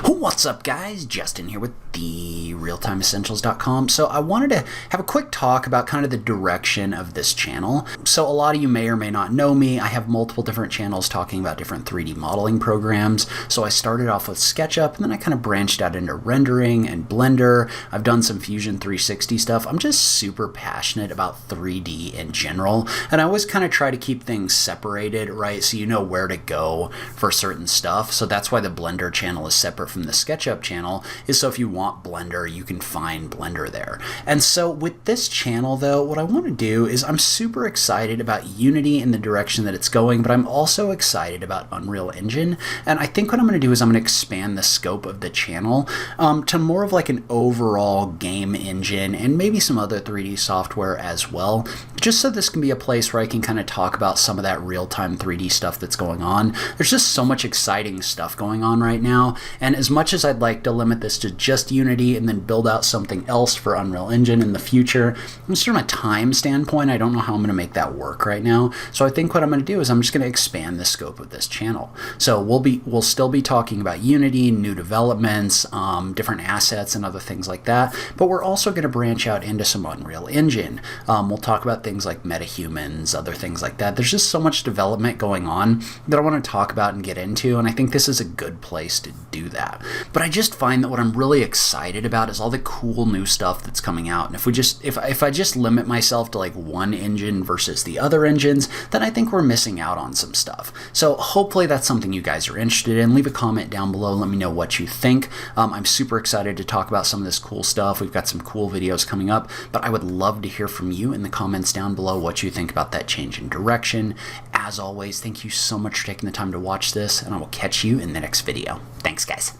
What's up, guys? Justin here with the RealTimeEssentials.com. So I wanted to have a quick talk about kind of the direction of this channel. So a lot of you may or may not know me. I have multiple different channels talking about different 3D modeling programs. So I started off with SketchUp, and then I kind of branched out into rendering and Blender. I've done some Fusion 360 stuff. I'm just super passionate about 3D in general, and I always kind of try to keep things separated, right? So you know where to go for certain stuff. So that's why the Blender channel is separate from the SketchUp channel, is so if you want Blender, you can find Blender there. And so with this channel though, what I want to do is I'm super excited about Unity in the direction that it's going, but I'm also excited about Unreal Engine. And I think what I'm going to do is I'm going to expand the scope of the channel to more of like an overall game engine and maybe some other 3D software as well, just so this can be a place where I can kind of talk about some of that real-time 3D stuff that's going on. There's just so much exciting stuff going on right now, and as much as I'd like to limit this to just Unity and then build out something else for Unreal Engine in the future, just from a time standpoint, I don't know how I'm going to make that work right now. So I think what I'm going to do is I'm just going to expand the scope of this channel. So we'll still be talking about Unity, new developments, different assets and other things like that, but we're also going to branch out into some Unreal Engine. We'll talk about things like metahumans, other things like that. There's just so much development going on that I want to talk about and get into, and I think this is a good place to do that. But I just find that what I'm really excited about is all the cool new stuff that's coming out. And if I just limit myself to like one engine versus the other engines, then I think we're missing out on some stuff. So hopefully that's something you guys are interested in. Leave a comment down below. Let me know what you think. I'm super excited to talk about some of this cool stuff. We've got some cool videos coming up, but I would love to hear from you in the comments down below what you think about that change in direction. As always, thank you so much for taking the time to watch this, and I will catch you in the next video. Thanks, guys.